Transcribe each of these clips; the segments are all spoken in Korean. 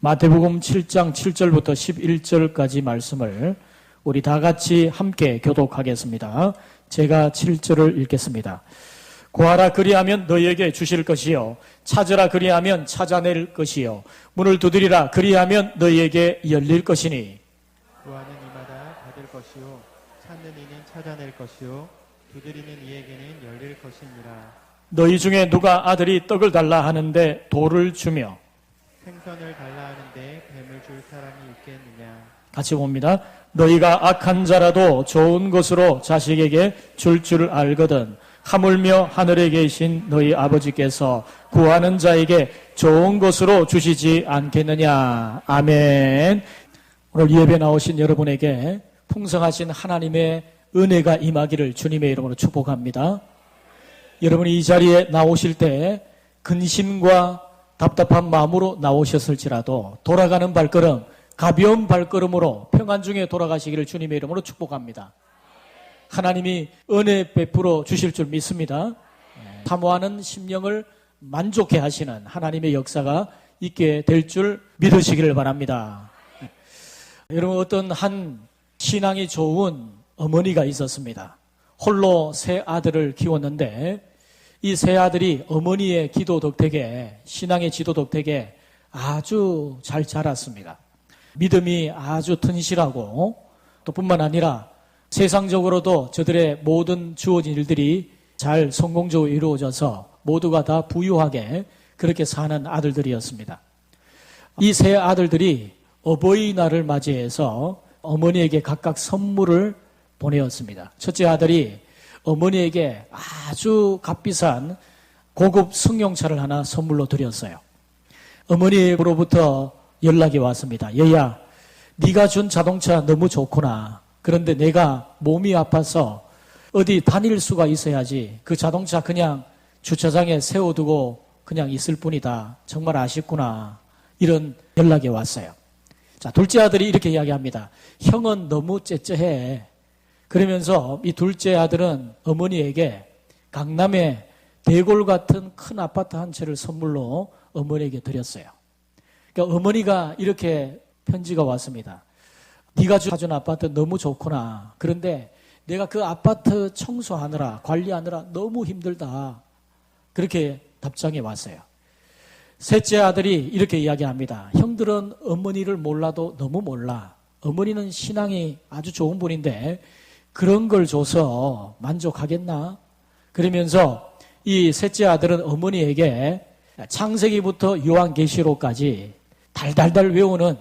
마태복음 7장 7절부터 11절까지 말씀을 우리 다 같이 함께 교독하겠습니다. 제가 7절을 읽겠습니다. 구하라 그리하면 너희에게 주실 것이요 찾으라 그리하면 찾아낼 것이요 문을 두드리라 그리하면 너희에게 열릴 것이니 구하는 이마다 받을 것이요 찾는 이는 찾아낼 것이요 두드리는 이에게는 열릴 것이니라. 너희 중에 누가 아들이 떡을 달라 하는데 돌을 주며 생선을 달라 하는데 뱀을 줄 사람이 있겠느냐. 같이 봅니다. 너희가 악한 자라도 좋은 것으로 자식에게 줄 알거든 하물며 하늘에 계신 너희 아버지께서 구하는 자에게 좋은 것으로 주시지 않겠느냐. 아멘. 오늘 예배 나오신 여러분에게 풍성하신 하나님의 은혜가 임하기를 주님의 이름으로 축복합니다. 여러분이 이 자리에 나오실 때 근심과 답답한 마음으로 나오셨을지라도 돌아가는 발걸음, 가벼운 발걸음으로 평안 중에 돌아가시기를 주님의 이름으로 축복합니다. 하나님이 은혜 베풀어 주실 줄 믿습니다. 사모하는 심령을 만족해 하시는 하나님의 역사가 있게 될 줄 믿으시기를 바랍니다. 여러분, 어떤 한 신앙이 좋은 어머니가 있었습니다. 홀로 세 아들을 키웠는데 이 세 아들이 어머니의 기도 덕택에, 신앙의 지도 덕택에 아주 잘 자랐습니다. 믿음이 아주 튼실하고 또 뿐만 아니라 세상적으로도 저들의 모든 주어진 일들이 잘 성공적으로 이루어져서 모두가 다 부유하게 그렇게 사는 아들들이었습니다. 이 세 아들들이 어버이날을 맞이해서 어머니에게 각각 선물을 보내었습니다. 첫째 아들이 어머니에게 아주 값비싼 고급 승용차를 하나 선물로 드렸어요. 어머니로부터 연락이 왔습니다. 얘야, 네가 준 자동차 너무 좋구나. 그런데 내가 몸이 아파서 어디 다닐 수가 있어야지. 그 자동차 그냥 주차장에 세워두고 그냥 있을 뿐이다. 정말 아쉽구나. 이런 연락이 왔어요. 자, 둘째 아들이 이렇게 이야기합니다. 형은 너무 째째해. 그러면서 이 둘째 아들은 어머니에게 강남에 대골 같은 큰 아파트 한 채를 선물로 어머니에게 드렸어요. 그러니까 어머니가 이렇게 편지가 왔습니다. 네가 사준 아파트 너무 좋구나. 그런데 내가 그 아파트 청소하느라 관리하느라 너무 힘들다. 그렇게 답장이 왔어요. 셋째 아들이 이렇게 이야기합니다. 형들은 어머니를 몰라도 너무 몰라. 어머니는 신앙이 아주 좋은 분인데 그런 걸 줘서 만족하겠나? 그러면서 이 셋째 아들은 어머니에게 창세기부터 요한계시록까지 달달달 외우는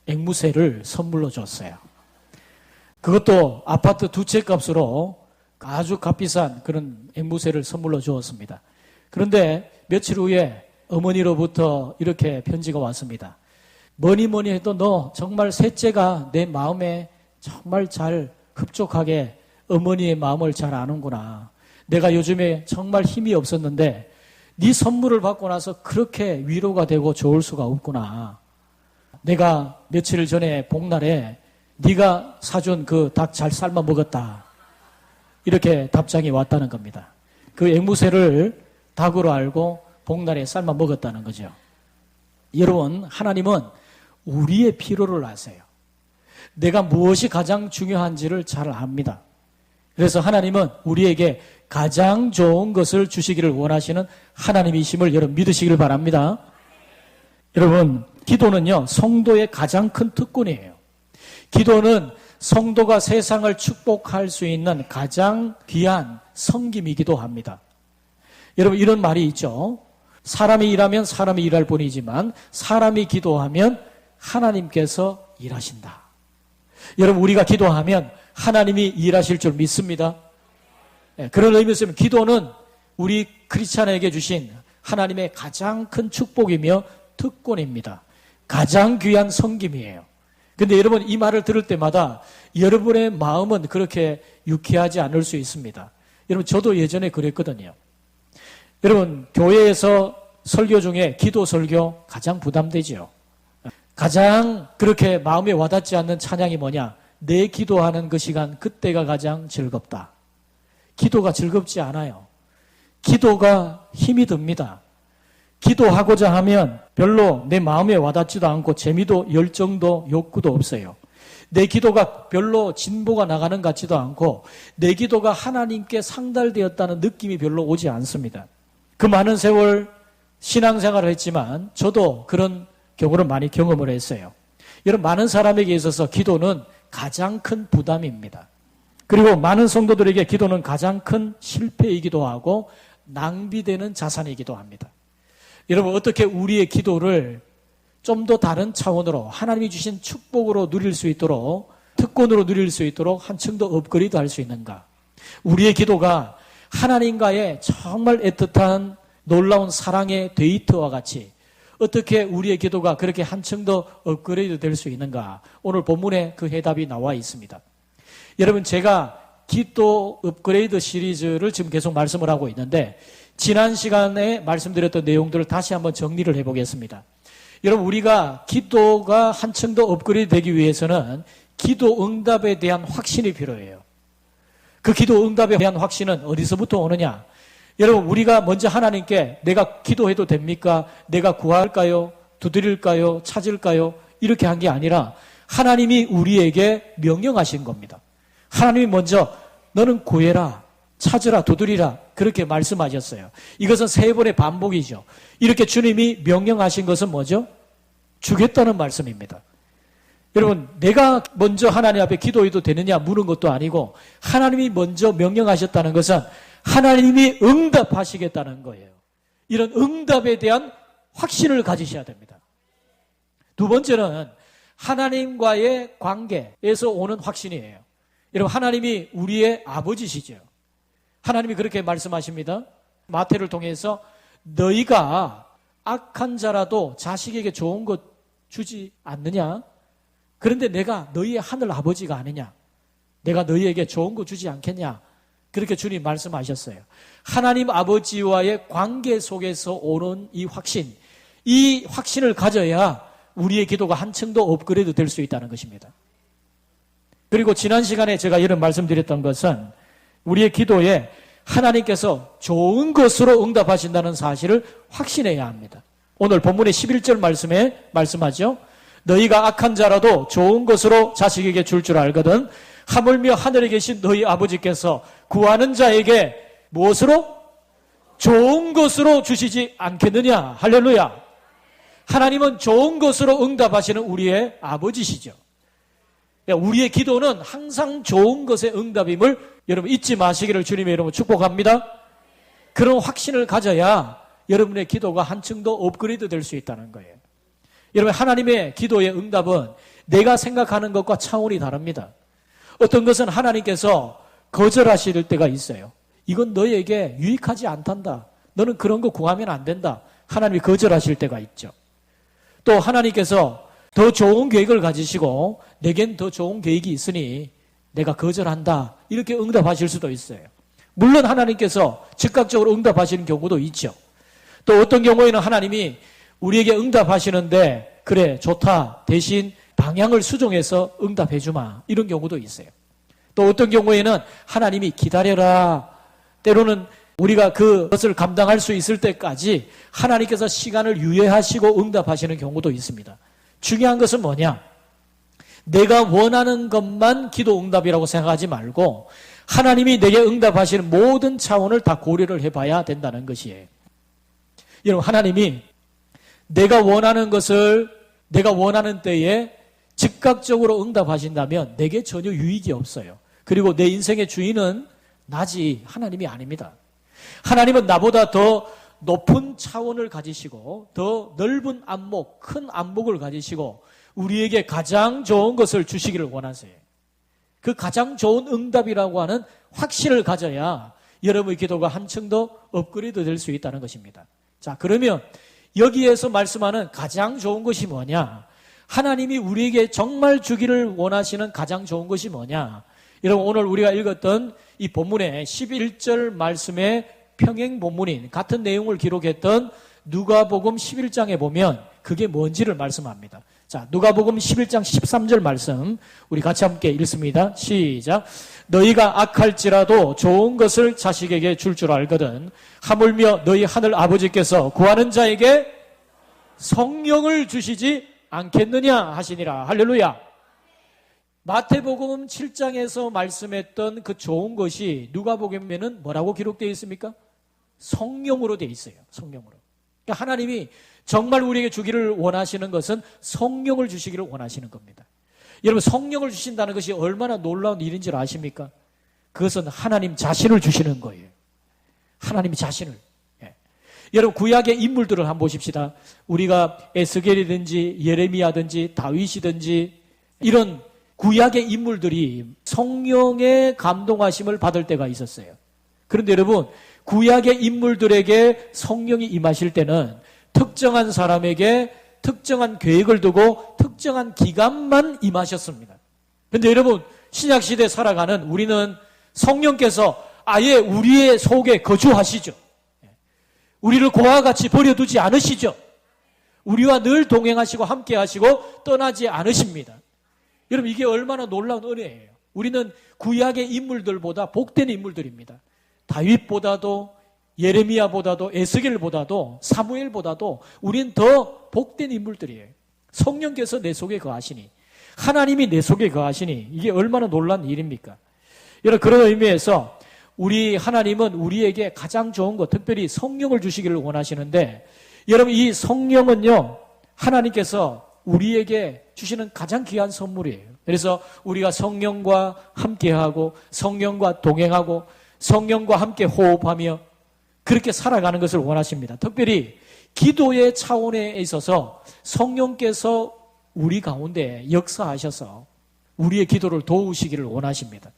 앵무새를 선물로 줬어요. 그것도 아파트 두 채 값으로 아주 값비싼 그런 앵무새를 선물로 주었습니다. 그런데 며칠 후에 어머니로부터 이렇게 편지가 왔습니다. 뭐니 해도 너 정말 셋째가 내 마음에 정말 잘 흡족하게 어머니의 마음을 잘 아는구나. 내가 요즘에 정말 힘이 없었는데 네 선물을 받고 나서 그렇게 위로가 되고 좋을 수가 없구나. 내가 며칠 전에 복날에 네가 사준 그 닭 잘 삶아 먹었다. 이렇게 답장이 왔다는 겁니다. 그 앵무새를 닭으로 알고 복날에 삶아 먹었다는 거죠. 여러분, 하나님은 우리의 필요를 아세요. 내가 무엇이 가장 중요한지를 잘 압니다. 그래서 하나님은 우리에게 가장 좋은 것을 주시기를 원하시는 하나님이심을 여러분 믿으시기를 바랍니다. 여러분, 기도는요, 성도의 가장 큰 특권이에요. 기도는 성도가 세상을 축복할 수 있는 가장 귀한 섬김이기도 합니다. 여러분, 이런 말이 있죠. 사람이 일하면 사람이 일할 뿐이지만 사람이 기도하면 하나님께서 일하신다. 여러분, 우리가 기도하면 하나님이 일하실 줄 믿습니다. 그런 의미에서 기도는 우리 크리스찬에게 주신 하나님의 가장 큰 축복이며 특권입니다. 가장 귀한 섬김이에요. 근데 여러분, 이 말을 들을 때마다 여러분의 마음은 그렇게 유쾌하지 않을 수 있습니다. 여러분, 저도 예전에 그랬거든요. 여러분, 교회에서 설교 중에 기도 설교 가장 부담되죠. 가장 그렇게 마음에 와닿지 않는 찬양이 뭐냐? 내 기도하는 그 시간, 그때가 가장 즐겁다. 기도가 즐겁지 않아요. 기도가 힘이 듭니다. 기도하고자 하면 별로 내 마음에 와닿지도 않고 재미도 열정도 욕구도 없어요. 내 기도가 별로 진보가 나가는 것 같지도 않고 내 기도가 하나님께 상달되었다는 느낌이 별로 오지 않습니다. 그 많은 세월 신앙생활을 했지만 저도 그런 경우를 많이 경험을 했어요. 여러분, 많은 사람에게 있어서 기도는 가장 큰 부담입니다. 그리고 많은 성도들에게 기도는 가장 큰 실패이기도 하고 낭비되는 자산이기도 합니다. 여러분, 어떻게 우리의 기도를 좀 더 다른 차원으로 하나님이 주신 축복으로 누릴 수 있도록, 특권으로 누릴 수 있도록 한층 더 업그레이드 할 수 있는가? 우리의 기도가 하나님과의 정말 애틋한 놀라운 사랑의 데이트와 같이 어떻게 우리의 기도가 그렇게 한층 더 업그레이드 될 수 있는가? 오늘 본문에 그 해답이 나와 있습니다. 여러분, 제가 기도 업그레이드 시리즈를 지금 계속 말씀을 하고 있는데 지난 시간에 말씀드렸던 내용들을 다시 한번 정리를 해보겠습니다. 여러분, 우리가 기도가 한층 더 업그레이드 되기 위해서는 기도 응답에 대한 확신이 필요해요. 그 기도 응답에 대한 확신은 어디서부터 오느냐? 여러분, 우리가 먼저 하나님께 내가 기도해도 됩니까? 내가 구할까요? 두드릴까요? 찾을까요? 이렇게 한 게 아니라 하나님이 우리에게 명령하신 겁니다. 하나님이 먼저 너는 구해라, 찾으라, 두드리라 그렇게 말씀하셨어요. 이것은 세 번의 반복이죠. 이렇게 주님이 명령하신 것은 뭐죠? 주겠다는 말씀입니다. 여러분, 내가 먼저 하나님 앞에 기도해도 되느냐 물은 것도 아니고 하나님이 먼저 명령하셨다는 것은 하나님이 응답하시겠다는 거예요. 이런 응답에 대한 확신을 가지셔야 됩니다. 두 번째는 하나님과의 관계에서 오는 확신이에요. 여러분, 하나님이 우리의 아버지시죠. 하나님이 그렇게 말씀하십니다. 마태를 통해서 너희가 악한 자라도 자식에게 좋은 것 주지 않느냐? 그런데 내가 너희의 하늘 아버지가 아니냐? 내가 너희에게 좋은 거 주지 않겠냐? 그렇게 주님 말씀하셨어요. 하나님 아버지와의 관계 속에서 오는 이 확신을 가져야 우리의 기도가 한층 더 업그레이드 될 수 있다는 것입니다. 그리고 지난 시간에 제가 이런 말씀드렸던 것은 우리의 기도에 하나님께서 좋은 것으로 응답하신다는 사실을 확신해야 합니다. 오늘 본문의 11절 말씀에 말씀하죠. 너희가 악한 자라도 좋은 것으로 자식에게 줄 줄 알거든 하물며 하늘에 계신 너희 아버지께서 구하는 자에게 무엇으로? 좋은 것으로 주시지 않겠느냐. 할렐루야. 하나님은 좋은 것으로 응답하시는 우리의 아버지시죠. 우리의 기도는 항상 좋은 것의 응답임을 여러분 잊지 마시기를 주님의 이름으로 축복합니다. 그런 확신을 가져야 여러분의 기도가 한층 더 업그레이드 될 수 있다는 거예요. 여러분, 하나님의 기도의 응답은 내가 생각하는 것과 차원이 다릅니다. 어떤 것은 하나님께서 거절하실 때가 있어요. 이건 너에게 유익하지 않단다. 너는 그런 거 구하면 안 된다. 하나님이 거절하실 때가 있죠. 또 하나님께서 더 좋은 계획을 가지시고 내겐 더 좋은 계획이 있으니 내가 거절한다. 이렇게 응답하실 수도 있어요. 물론 하나님께서 즉각적으로 응답하시는 경우도 있죠. 또 어떤 경우에는 하나님이 우리에게 응답하시는데 그래 좋다 대신 방향을 수정해서 응답해 주마 이런 경우도 있어요. 또 어떤 경우에는 하나님이 기다려라. 때로는 우리가 그것을 감당할 수 있을 때까지 하나님께서 시간을 유예하시고 응답하시는 경우도 있습니다. 중요한 것은 뭐냐? 내가 원하는 것만 기도 응답이라고 생각하지 말고 하나님이 내게 응답하시는 모든 차원을 다 고려를 해봐야 된다는 것이에요. 여러분, 하나님이 내가 원하는 것을 내가 원하는 때에 즉각적으로 응답하신다면 내게 전혀 유익이 없어요. 그리고 내 인생의 주인은 나지 하나님이 아닙니다. 하나님은 나보다 더 높은 차원을 가지시고 더 넓은 안목, 큰 안목을 가지시고 우리에게 가장 좋은 것을 주시기를 원하세요. 그 가장 좋은 응답이라고 하는 확신을 가져야 여러분의 기도가 한층 더 업그레이드 될 수 있다는 것입니다. 자, 그러면 여기에서 말씀하는 가장 좋은 것이 뭐냐? 하나님이 우리에게 정말 주기를 원하시는 가장 좋은 것이 뭐냐? 여러분, 오늘 우리가 읽었던 이 본문의 11절 말씀의 평행 본문인 같은 내용을 기록했던 누가복음 11장에 보면 그게 뭔지를 말씀합니다. 자, 누가복음 11장 13절 말씀 우리 같이 함께 읽습니다. 시작. 너희가 악할지라도 좋은 것을 자식에게 줄 줄 알거든 하물며 너희 하늘 아버지께서 구하는 자에게 성령을 주시지 않겠느냐 하시니라. 할렐루야. 마태복음 7장에서 말씀했던 그 좋은 것이 누가복음에는 뭐라고 기록되어 있습니까? 성령으로 되어 있어요. 성령으로. 그러니까 하나님이 정말 우리에게 주기를 원하시는 것은 성령을 주시기를 원하시는 겁니다. 여러분, 성령을 주신다는 것이 얼마나 놀라운 일인 줄 아십니까? 그것은 하나님 자신을 주시는 거예요. 하나님 자신을. 예. 여러분, 구약의 인물들을 한번 보십시다. 우리가 에스겔이든지 예레미야든지 다윗이든지 이런 구약의 인물들이 성령의 감동하심을 받을 때가 있었어요. 그런데 여러분, 구약의 인물들에게 성령이 임하실 때는 특정한 사람에게 특정한 계획을 두고 특정한 기간만 임하셨습니다. 그런데 여러분, 신약시대에 살아가는 우리는 성령께서 아예 우리의 속에 거주하시죠. 우리를 고와 같이 버려두지 않으시죠. 우리와 늘 동행하시고 함께하시고 떠나지 않으십니다. 여러분, 이게 얼마나 놀라운 은혜예요. 우리는 구약의 인물들보다 복된 인물들입니다. 다윗보다도 예레미야보다도 에스겔보다도 사무엘보다도 우린 더 복된 인물들이에요. 성령께서 내 속에 거하시니, 하나님이 내 속에 거하시니, 이게 얼마나 놀라운 일입니까? 여러분, 그런 의미에서 우리 하나님은 우리에게 가장 좋은 것, 특별히 성령을 주시기를 원하시는데, 여러분, 이 성령은요, 하나님께서 우리에게 주시는 가장 귀한 선물이에요. 그래서 우리가 성령과 함께하고 성령과 동행하고 성령과 함께 호흡하며 그렇게 살아가는 것을 원하십니다. 특별히 기도의 차원에 있어서 성령께서 우리 가운데 역사하셔서 우리의 기도를 도우시기를 원하십니다.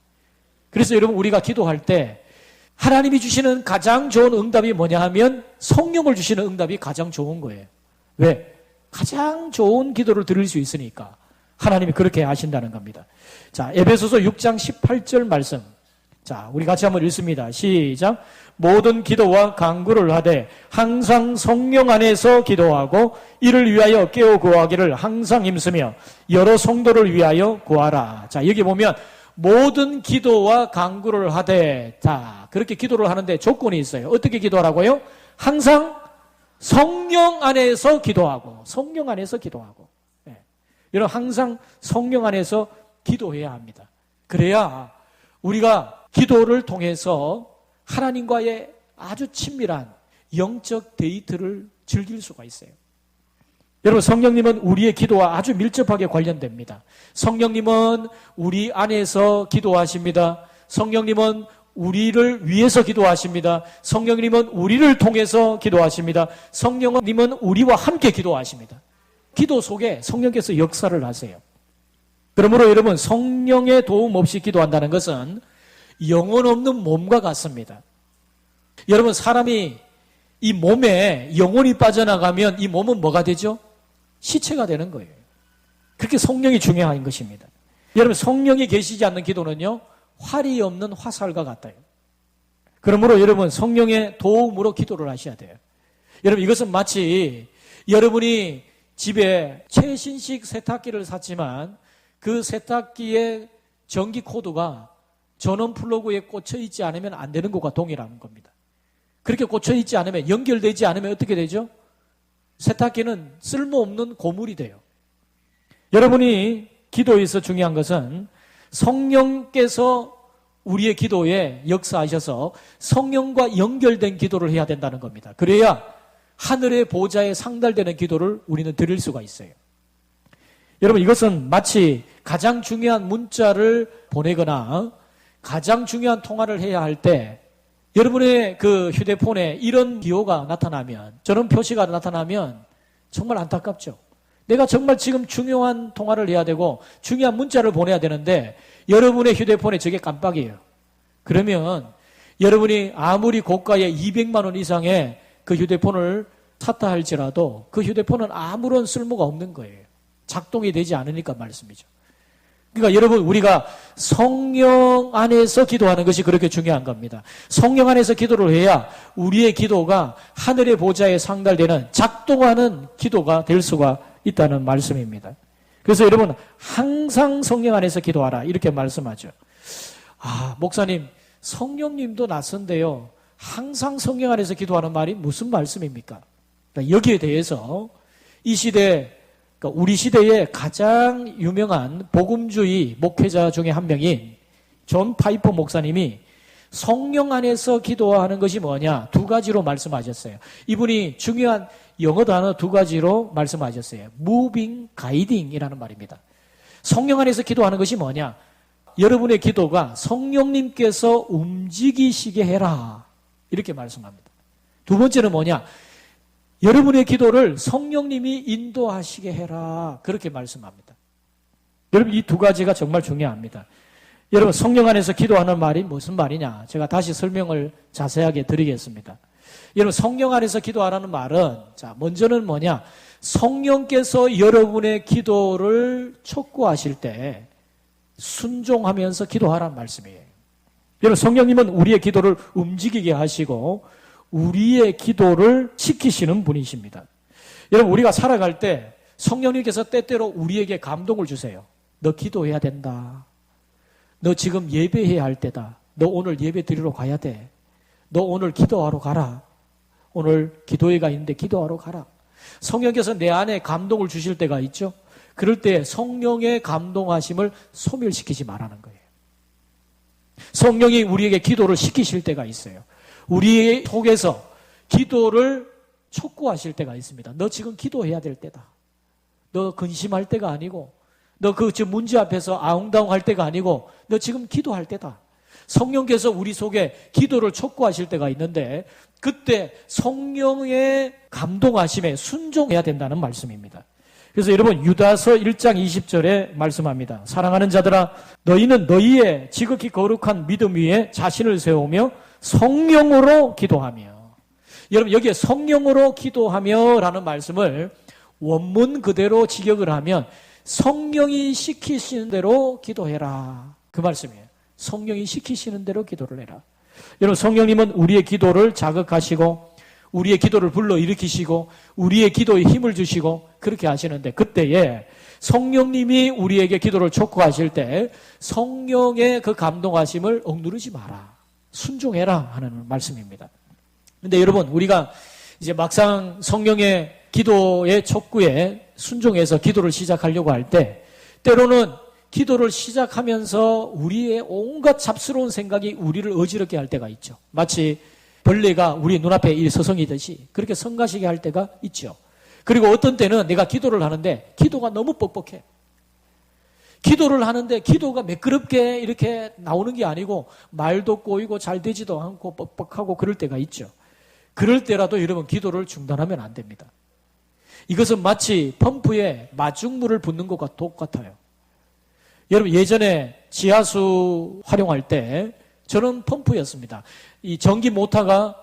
그래서 여러분, 우리가 기도할 때 하나님이 주시는 가장 좋은 응답이 뭐냐 하면 성령을 주시는 응답이 가장 좋은 거예요. 왜? 가장 좋은 기도를 드릴 수 있으니까 하나님이 그렇게 하신다는 겁니다. 자, 에베소서 6장 18절 말씀. 자, 우리 같이 한번 읽습니다. 시작. 모든 기도와 간구를 하되 항상 성령 안에서 기도하고 이를 위하여 깨어 구하기를 항상 힘쓰며 여러 성도를 위하여 구하라. 자, 여기 보면 모든 기도와 간구를 하되, 자, 그렇게 기도를 하는데 조건이 있어요. 어떻게 기도하라고요? 항상 성령 안에서 기도하고, 성령 안에서 기도하고. 네. 여러분, 항상 성령 안에서 기도해야 합니다. 그래야 우리가 기도를 통해서 하나님과의 아주 친밀한 영적 데이트를 즐길 수가 있어요. 여러분, 성령님은 우리의 기도와 아주 밀접하게 관련됩니다. 성령님은 우리 안에서 기도하십니다. 성령님은 우리를 위해서 기도하십니다. 성령님은 우리를 통해서 기도하십니다. 성령님은 우리와 함께 기도하십니다. 기도 속에 성령께서 역사를 하세요. 그러므로 여러분, 성령의 도움 없이 기도한다는 것은 영혼 없는 몸과 같습니다. 여러분, 사람이 이 몸에 영혼이 빠져나가면 이 몸은 뭐가 되죠? 시체가 되는 거예요. 그렇게 성령이 중요한 것입니다. 여러분, 성령이 계시지 않는 기도는요, 활이 없는 화살과 같아요. 그러므로 여러분, 성령의 도움으로 기도를 하셔야 돼요. 여러분, 이것은 마치 여러분이 집에 최신식 세탁기를 샀지만 그 세탁기의 전기 코드가 전원 플러그에 꽂혀 있지 않으면 안 되는 것과 동일한 겁니다. 그렇게 꽂혀 있지 않으면, 연결되지 않으면 어떻게 되죠? 세탁기는 쓸모없는 고물이 돼요. 여러분이 기도에서 중요한 것은 성령께서 우리의 기도에 역사하셔서 성령과 연결된 기도를 해야 된다는 겁니다. 그래야 하늘의 보좌에 상달되는 기도를 우리는 드릴 수가 있어요. 여러분, 이것은 마치 가장 중요한 문자를 보내거나 가장 중요한 통화를 해야 할 때 여러분의 그 휴대폰에 이런 기호가 나타나면, 저런 표시가 나타나면 정말 안타깝죠. 내가 정말 지금 중요한 통화를 해야 되고 중요한 문자를 보내야 되는데 여러분의 휴대폰에 저게 깜빡이에요. 그러면 여러분이 아무리 고가의 200만 원 이상의 그 휴대폰을 샀다 할지라도 그 휴대폰은 아무런 쓸모가 없는 거예요. 작동이 되지 않으니까 말씀이죠. 그러니까 여러분, 우리가 성령 안에서 기도하는 것이 그렇게 중요한 겁니다. 성령 안에서 기도를 해야 우리의 기도가 하늘의 보좌에 상달되는 작동하는 기도가 될 수가 있다는 말씀입니다. 그래서 여러분 항상 성령 안에서 기도하라 이렇게 말씀하죠. 목사님 성령님도 낯선데요. 항상 성령 안에서 기도하는 말이 무슨 말씀입니까? 그러니까 여기에 대해서 이 시대, 그러니까 우리 시대의 가장 유명한 복음주의 목회자 중에 한 명인 존 파이퍼 목사님이 성령 안에서 기도하는 것이 뭐냐? 두 가지로 말씀하셨어요. 이분이 중요한 영어 단어 두 가지로 말씀하셨어요. moving, guiding이라는 말입니다. 성령 안에서 기도하는 것이 뭐냐? 여러분의 기도가 성령님께서 움직이시게 해라. 이렇게 말씀합니다. 두 번째는 뭐냐? 여러분의 기도를 성령님이 인도하시게 해라. 그렇게 말씀합니다. 여러분 이 두 가지가 정말 중요합니다. 여러분 성령 안에서 기도하는 말이 무슨 말이냐? 제가 다시 설명을 자세하게 드리겠습니다. 여러분 성령 안에서 기도하라는 말은 먼저는 뭐냐? 성령께서 여러분의 기도를 촉구하실 때 순종하면서 기도하라는 말씀이에요. 여러분 성령님은 우리의 기도를 움직이게 하시고 우리의 기도를 지키시는 분이십니다. 여러분 우리가 살아갈 때 성령님께서 때때로 우리에게 감동을 주세요. 너 기도해야 된다. 너 지금 예배해야 할 때다. 너 오늘 예배 드리러 가야 돼. 너 오늘 기도하러 가라. 오늘 기도회가 있는데 기도하러 가라. 성령께서 내 안에 감동을 주실 때가 있죠. 그럴 때 성령의 감동하심을 소멸시키지 말라는 거예요. 성령이 우리에게 기도를 시키실 때가 있어요. 우리 속에서 기도를 촉구하실 때가 있습니다. 너 지금 기도해야 될 때다. 너 근심할 때가 아니고 너 지금 문제 앞에서 아웅다웅 할 때가 아니고 너 지금 기도할 때다. 성령께서 우리 속에 기도를 촉구하실 때가 있는데 그때 성령의 감동하심에 순종해야 된다는 말씀입니다. 그래서 여러분 유다서 1장 20절에 말씀합니다. 사랑하는 자들아 너희는 너희의 지극히 거룩한 믿음 위에 자신을 세우며 성령으로 기도하며. 여러분 여기에 성령으로 기도하며 라는 말씀을 원문 그대로 직역을 하면 성령이 시키시는 대로 기도해라. 그 말씀이에요. 성령이 시키시는 대로 기도를 해라. 여러분 성령님은 우리의 기도를 자극하시고 우리의 기도를 불러일으키시고 우리의 기도에 힘을 주시고 그렇게 하시는데 그때에 성령님이 우리에게 기도를 촉구하실 때 성령의 그 감동하심을 억누르지 마라. 순종해라 하는 말씀입니다. 근데 여러분 우리가 이제 막상 성령의 기도의 촉구에 순종해서 기도를 시작하려고 할 때 때로는 기도를 시작하면서 우리의 온갖 잡스러운 생각이 우리를 어지럽게 할 때가 있죠. 마치 벌레가 우리 눈앞에 서성이듯이 그렇게 성가시게 할 때가 있죠. 그리고 어떤 때는 내가 기도를 하는데 기도가 너무 뻑뻑해. 기도를 하는데 기도가 매끄럽게 이렇게 나오는 게 아니고 말도 꼬이고 잘 되지도 않고 뻑뻑하고 그럴 때가 있죠. 그럴 때라도 여러분 기도를 중단하면 안 됩니다. 이것은 마치 펌프에 마중물을 붓는 것과 똑같아요. 여러분 예전에 지하수 활용할 때 저는 펌프였습니다. 이 전기 모터가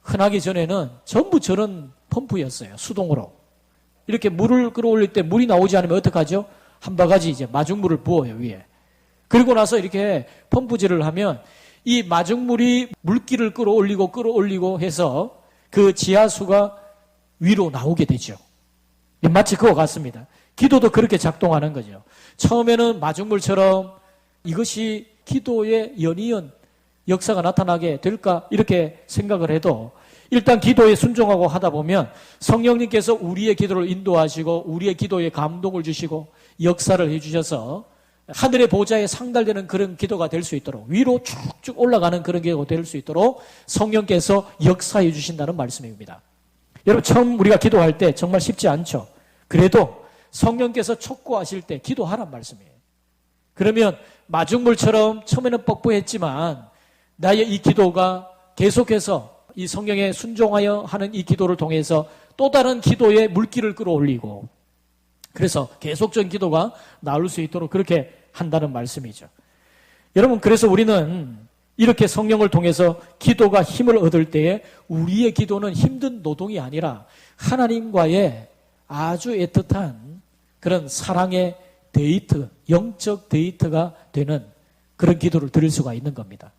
흔하기 전에는 전부 저런 펌프였어요. 수동으로. 이렇게 물을 끌어올릴 때 물이 나오지 않으면 어떡하죠? 한 바가지 이제 마중물을 부어요, 위에. 그리고 나서 이렇게 펌프질을 하면 이 마중물이 물기를 끌어올리고 해서 그 지하수가 위로 나오게 되죠. 마치 그와 같습니다. 기도도 그렇게 작동하는 거죠. 처음에는 마중물처럼 이것이 기도의 연이은 역사가 나타나게 될까 이렇게 생각을 해도 일단 기도에 순종하고 하다 보면 성령님께서 우리의 기도를 인도하시고 우리의 기도에 감동을 주시고 역사를 해주셔서 하늘의 보좌에 상달되는 그런 기도가 될 수 있도록 위로 쭉쭉 올라가는 그런 기도가 될 수 있도록 성령께서 역사해 주신다는 말씀입니다. 여러분 처음 우리가 기도할 때 정말 쉽지 않죠. 그래도 성령께서 촉구하실 때 기도하란 말씀이에요. 그러면 마중물처럼 처음에는 뻑뻑했지만 나의 이 기도가 계속해서 이 성령에 순종하여 하는 이 기도를 통해서 또 다른 기도의 물기를 끌어올리고 그래서 계속적인 기도가 나올 수 있도록 그렇게 한다는 말씀이죠. 여러분 그래서 우리는 이렇게 성령을 통해서 기도가 힘을 얻을 때에 우리의 기도는 힘든 노동이 아니라 하나님과의 아주 애틋한 그런 사랑의 데이트, 영적 데이트가 되는 그런 기도를 드릴 수가 있는 겁니다.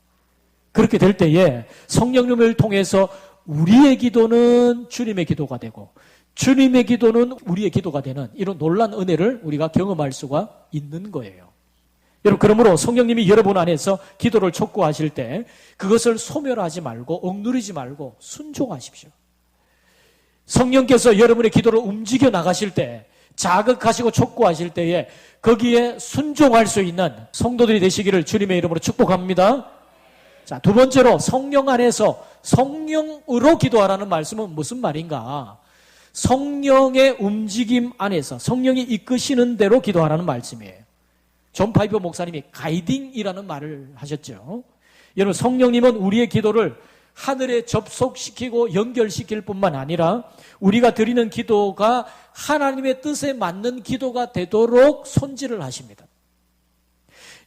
그렇게 될 때에 성령님을 통해서 우리의 기도는 주님의 기도가 되고 주님의 기도는 우리의 기도가 되는 이런 놀란 은혜를 우리가 경험할 수가 있는 거예요. 여러분, 그러므로 성령님이 여러분 안에서 기도를 촉구하실 때 그것을 소멸하지 말고 억누르지 말고 순종하십시오. 성령께서 여러분의 기도를 움직여 나가실 때, 자극하시고 촉구하실 때에 거기에 순종할 수 있는 성도들이 되시기를 주님의 이름으로 축복합니다. 자, 두 번째로 성령 안에서 성령으로 기도하라는 말씀은 무슨 말인가? 성령의 움직임 안에서 성령이 이끄시는 대로 기도하라는 말씀이에요. 존 파이버 목사님이 가이딩이라는 말을 하셨죠. 여러분, 성령님은 우리의 기도를 하늘에 접속시키고 연결시킬 뿐만 아니라 우리가 드리는 기도가 하나님의 뜻에 맞는 기도가 되도록 손질을 하십니다.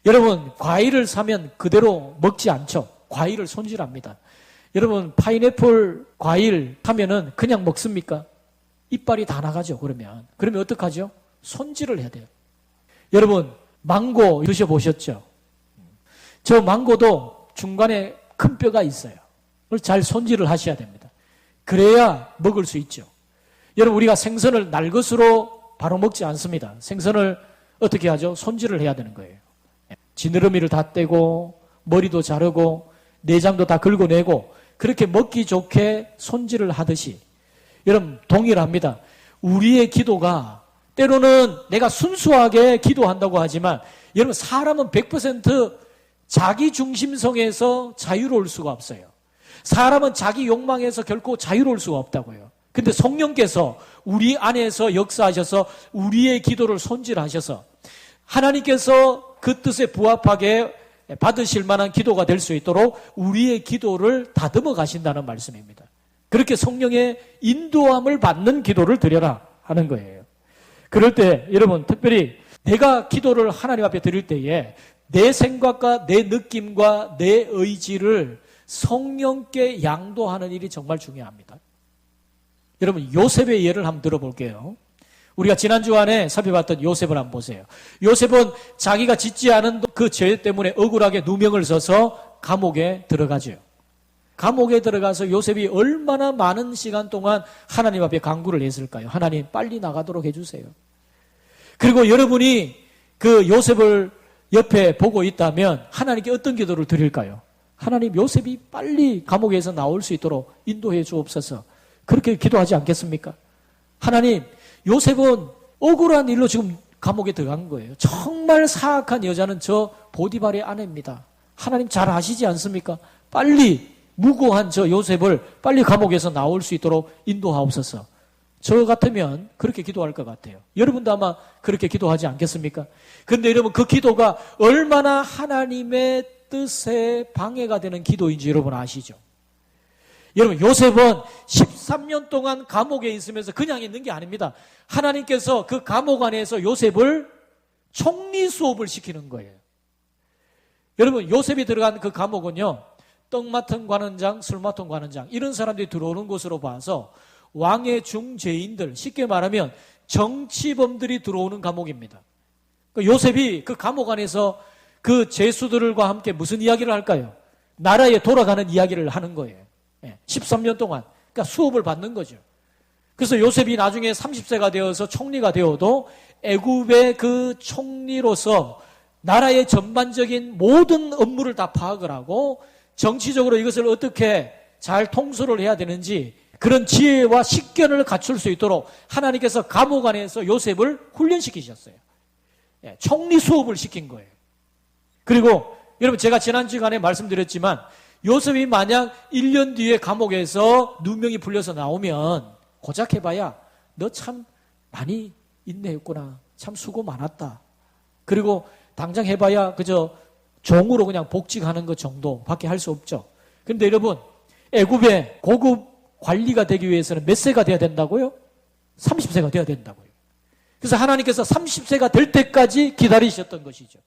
여러분, 과일을 사면 그대로 먹지 않죠. 과일을 손질합니다. 여러분, 파인애플 과일 사면은 그냥 먹습니까? 이빨이 다 나가죠. 그러면 어떡하죠? 손질을 해야 돼요. 여러분, 망고 드셔보셨죠? 저 망고도 중간에 큰 뼈가 있어요. 그걸 잘 손질을 하셔야 됩니다. 그래야 먹을 수 있죠. 여러분, 우리가 생선을 날것으로 바로 먹지 않습니다. 생선을 어떻게 하죠? 손질을 해야 되는 거예요. 지느러미를 다 떼고 머리도 자르고 내장도 다 긁어내고 그렇게 먹기 좋게 손질을 하듯이 여러분, 동일합니다. 우리의 기도가 때로는 내가 순수하게 기도한다고 하지만 여러분, 사람은 100% 자기 중심성에서 자유로울 수가 없어요. 사람은 자기 욕망에서 결코 자유로울 수가 없다고요. 근데 성령께서 우리 안에서 역사하셔서 우리의 기도를 손질하셔서 하나님께서 그 뜻에 부합하게 받으실 만한 기도가 될 수 있도록 우리의 기도를 다듬어 가신다는 말씀입니다. 그렇게 성령의 인도함을 받는 기도를 드려라 하는 거예요. 그럴 때 여러분, 특별히 내가 기도를 하나님 앞에 드릴 때에 내 생각과 내 느낌과 내 의지를 성령께 양도하는 일이 정말 중요합니다. 여러분, 요셉의 예를 한번 들어볼게요. 우리가 지난 주간에 살펴봤던 요셉을 한번 보세요. 요셉은 자기가 짓지 않은 그 죄 때문에 억울하게 누명을 써서 감옥에 들어가죠. 감옥에 들어가서 요셉이 얼마나 많은 시간 동안 하나님 앞에 간구를 했을까요? 하나님, 빨리 나가도록 해주세요. 그리고 여러분이 그 요셉을 옆에 보고 있다면 하나님께 어떤 기도를 드릴까요? 하나님, 요셉이 빨리 감옥에서 나올 수 있도록 인도해 주옵소서. 그렇게 기도하지 않겠습니까? 하나님, 요셉은 억울한 일로 지금 감옥에 들어간 거예요. 정말 사악한 여자는 저 보디발의 아내입니다. 하나님 잘 아시지 않습니까? 빨리 무고한 저 요셉을 빨리 감옥에서 나올 수 있도록 인도하옵소서. 저 같으면 그렇게 기도할 것 같아요. 여러분도 아마 그렇게 기도하지 않겠습니까? 그런데 여러분, 그 기도가 얼마나 하나님의 뜻에 방해가 되는 기도인지 여러분 아시죠? 여러분, 요셉은 13년 동안 감옥에 있으면서 그냥 있는 게 아닙니다. 하나님께서 그 감옥 안에서 요셉을 총리 수업을 시키는 거예요. 여러분, 요셉이 들어간 그 감옥은요, 떡 맡은 관원장, 술 맡은 관원장, 이런 사람들이 들어오는 곳으로 봐서 왕의 중죄인들, 쉽게 말하면 정치범들이 들어오는 감옥입니다. 요셉이 그 감옥 안에서 그 죄수들과 함께 무슨 이야기를 할까요? 나라에 돌아가는 이야기를 하는 거예요. 13년 동안. 그러니까 수업을 받는 거죠. 그래서 요셉이 나중에 30세가 되어서 총리가 되어도 애굽의 그 총리로서 나라의 전반적인 모든 업무를 다 파악을 하고 정치적으로 이것을 어떻게 잘 통솔을 해야 되는지 그런 지혜와 식견을 갖출 수 있도록 하나님께서 감옥 안에서 요셉을 훈련시키셨어요. 총리 수업을 시킨 거예요. 그리고 여러분, 제가 지난 주간에 말씀드렸지만 요셉이 만약 1년 뒤에 감옥에서 누명이 풀려서 나오면 고작 해봐야 너 참 많이 인내했구나. 참 수고 많았다. 그리고 당장 해봐야 그저 종으로 그냥 복직하는 것 정도밖에 할 수 없죠. 그런데 여러분, 애굽의 고급 관리가 되기 위해서는 몇 세가 돼야 된다고요? 30세가 돼야 된다고요. 그래서 하나님께서 30세가 될 때까지 기다리셨던 것이죠.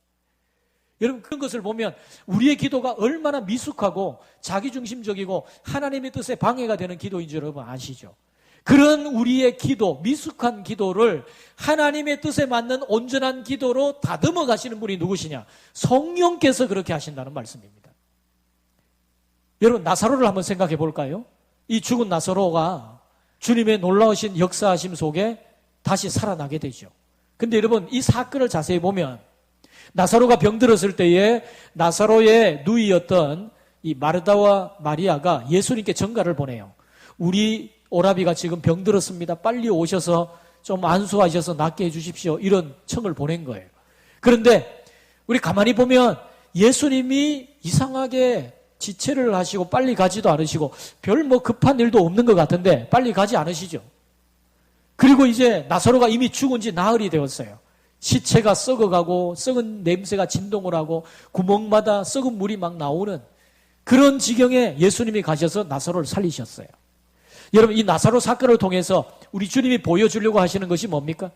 여러분, 그런 것을 보면 우리의 기도가 얼마나 미숙하고 자기중심적이고 하나님의 뜻에 방해가 되는 기도인지 여러분 아시죠? 그런 우리의 기도, 미숙한 기도를 하나님의 뜻에 맞는 온전한 기도로 다듬어 가시는 분이 누구시냐? 성령께서 그렇게 하신다는 말씀입니다. 여러분, 나사로를 한번 생각해 볼까요? 이 죽은 나사로가 주님의 놀라우신 역사하심 속에 다시 살아나게 되죠. 근데 여러분, 이 사건을 자세히 보면 나사로가 병들었을 때에 나사로의 누이였던 이 마르다와 마리아가 예수님께 전가를 보내요. 우리 오라비가 지금 병들었습니다. 빨리 오셔서 좀 안수하셔서 낫게 해주십시오. 이런 청을 보낸 거예요. 그런데 우리 가만히 보면 예수님이 이상하게 지체를 하시고 빨리 가지도 않으시고 별 뭐 급한 일도 없는 것 같은데 빨리 가지 않으시죠. 그리고 이제 나사로가 이미 죽은 지 나흘이 되었어요. 시체가 썩어가고 썩은 냄새가 진동을 하고 구멍마다 썩은 물이 막 나오는 그런 지경에 예수님이 가셔서 나사로를 살리셨어요. 여러분, 이 나사로 사건을 통해서 우리 주님이 보여주려고 하시는 것이 뭡니까?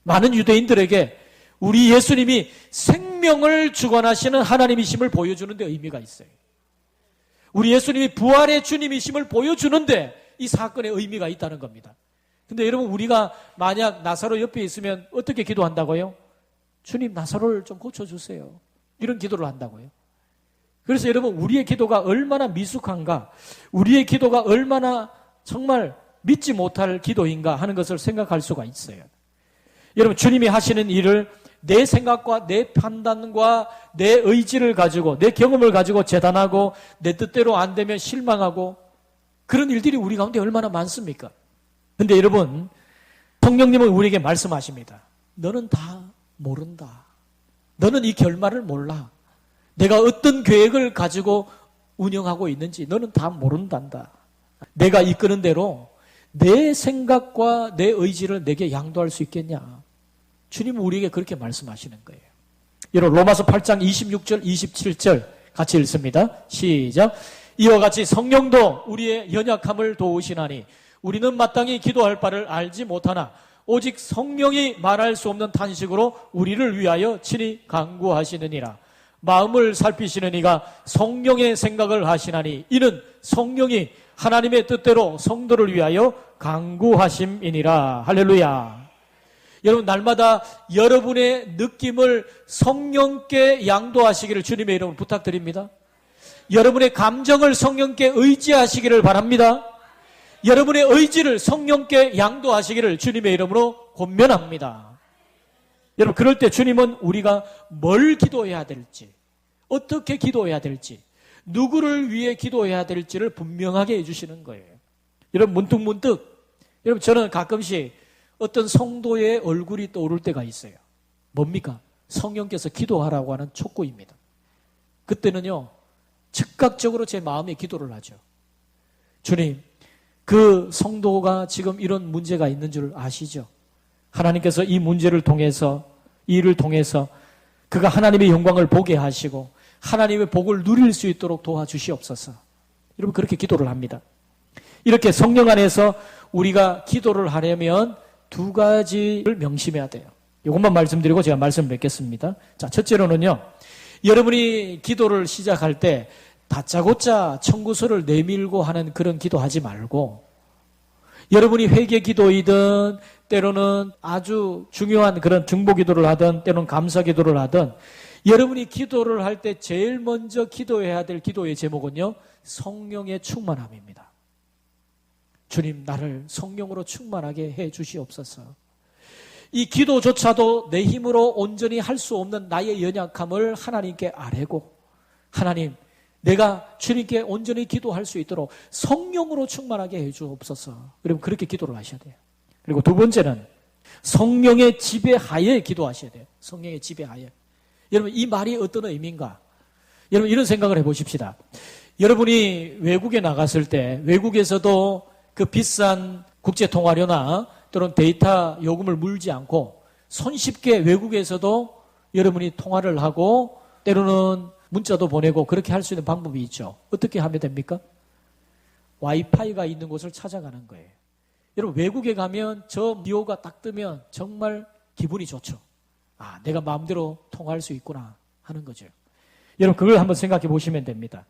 많은 유대인들에게 우리 예수님이 생명을 주관하시는 하나님이심을 보여주는 데 의미가 있어요. 우리 예수님이 부활의 주님이심을 보여주는데 이 사건에 의미가 있다는 겁니다. 근데 여러분, 우리가 만약 나사로 옆에 있으면 어떻게 기도한다고요? 주님, 나사로를 좀 고쳐주세요. 이런 기도를 한다고요. 그래서 여러분, 우리의 기도가 얼마나 미숙한가, 우리의 기도가 얼마나 정말 믿지 못할 기도인가 하는 것을 생각할 수가 있어요. 여러분, 주님이 하시는 일을 내 생각과 내 판단과 내 의지를 가지고 내 경험을 가지고 재단하고 내 뜻대로 안 되면 실망하고 그런 일들이 우리 가운데 얼마나 많습니까? 근데 여러분, 성령님은 우리에게 말씀하십니다. 너는 다 모른다. 너는 이 결말을 몰라. 내가 어떤 계획을 가지고 운영하고 있는지 너는 다 모른단다. 내가 이끄는 대로 내 생각과 내 의지를 내게 양도할 수 있겠냐. 주님은 우리에게 그렇게 말씀하시는 거예요. 여러분, 로마서 8장 26절 27절 같이 읽습니다. 시작. 이와 같이 성령도 우리의 연약함을 도우시나니 우리는 마땅히 기도할 바를 알지 못하나 오직 성령이 말할 수 없는 탄식으로 우리를 위하여 친히 간구하시느니라. 마음을 살피시는 이가 성령의 생각을 하시나니 이는 성령이 하나님의 뜻대로 성도를 위하여 간구하심이니라. 할렐루야. 여러분, 날마다 여러분의 느낌을 성령께 양도하시기를 주님의 이름으로 부탁드립니다. 여러분의 감정을 성령께 의지하시기를 바랍니다. 여러분의 의지를 성령께 양도하시기를 주님의 이름으로 권면합니다. 여러분, 그럴 때 주님은 우리가 뭘 기도해야 될지, 어떻게 기도해야 될지, 누구를 위해 기도해야 될지를 분명하게 해주시는 거예요. 여러분, 문득문득, 여러분, 저는 가끔씩 어떤 성도의 얼굴이 떠오를 때가 있어요. 뭡니까? 성령께서 기도하라고 하는 촉구입니다. 그때는요, 즉각적으로 제 마음에 기도를 하죠. 주님, 그 성도가 지금 이런 문제가 있는 줄 아시죠? 하나님께서 이 문제를 통해서, 이 일을 통해서 그가 하나님의 영광을 보게 하시고 하나님의 복을 누릴 수 있도록 도와주시옵소서. 여러분, 그렇게 기도를 합니다. 이렇게 성령 안에서 우리가 기도를 하려면 두 가지를 명심해야 돼요. 이것만 말씀드리고 제가 말씀을 맺겠습니다. 자, 첫째로는요, 여러분이 기도를 시작할 때 다짜고짜 청구서를 내밀고 하는 그런 기도하지 말고, 여러분이 회개 기도이든 때로는 아주 중요한 그런 중보 기도를 하든 때로는 감사 기도를 하든, 여러분이 기도를 할 때 제일 먼저 기도해야 될 기도의 제목은요, 성령의 충만함입니다. 주님, 나를 성령으로 충만하게 해 주시옵소서. 이 기도조차도 내 힘으로 온전히 할 수 없는 나의 연약함을 하나님께 아뢰고, 하나님, 내가 주님께 온전히 기도할 수 있도록 성령으로 충만하게 해 주옵소서. 여러분, 그렇게 기도를 하셔야 돼요. 그리고 두 번째는 성령의 지배하에 기도하셔야 돼요. 성령의 지배하에. 여러분, 이 말이 어떤 의미인가? 여러분, 이런 생각을 해보십시다. 여러분이 외국에 나갔을 때 외국에서도 그 비싼 국제통화료나 또는 데이터 요금을 물지 않고 손쉽게 외국에서도 여러분이 통화를 하고 때로는 문자도 보내고 그렇게 할 수 있는 방법이 있죠. 어떻게 하면 됩니까? 와이파이가 있는 곳을 찾아가는 거예요. 여러분, 외국에 가면 저 미호가 딱 뜨면 정말 기분이 좋죠. 아, 내가 마음대로 통화할 수 있구나 하는 거죠. 여러분, 그걸 한번 생각해 보시면 됩니다.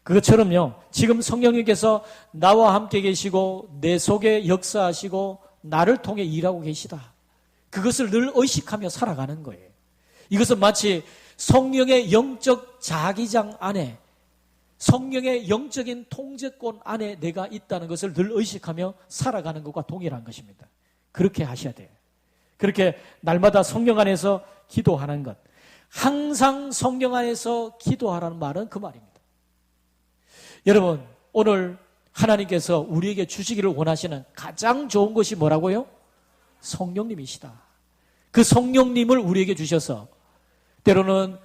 그것처럼요, 지금 성령님께서 나와 함께 계시고 내 속에 역사하시고 나를 통해 일하고 계시다. 그것을 늘 의식하며 살아가는 거예요. 이것은 마치 성령의 영적 자기장 안에 성령의 영적인 통제권 안에 내가 있다는 것을 늘 의식하며 살아가는 것과 동일한 것입니다. 그렇게 하셔야 돼요. 그렇게 날마다 성령 안에서 기도하는 것. 항상 성령 안에서 기도하라는 말은 그 말입니다. 여러분, 오늘 하나님께서 우리에게 주시기를 원하시는 가장 좋은 것이 뭐라고요? 성령님이시다. 그 성령님을 우리에게 주셔서 때로는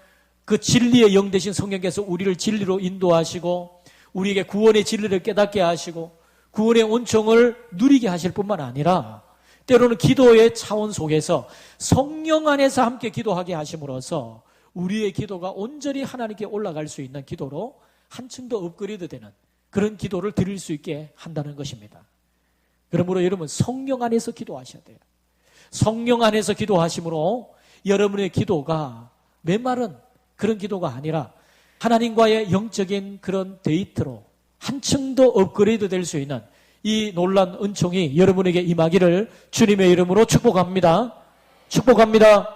그 진리의 영 되신 성령께서 우리를 진리로 인도하시고 우리에게 구원의 진리를 깨닫게 하시고 구원의 온총을 누리게 하실 뿐만 아니라 때로는 기도의 차원 속에서 성령 안에서 함께 기도하게 하심으로써 우리의 기도가 온전히 하나님께 올라갈 수 있는 기도로 한층 더 업그레이드 되는 그런 기도를 드릴 수 있게 한다는 것입니다. 그러므로 여러분 성령 안에서 기도하셔야 돼요. 성령 안에서 기도하심으로 여러분의 기도가 메마른 그런 기도가 아니라 하나님과의 영적인 그런 데이트로 한층 더 업그레이드 될 수 있는 이 놀라운 은총이 여러분에게 임하기를 주님의 이름으로 축복합니다. 축복합니다.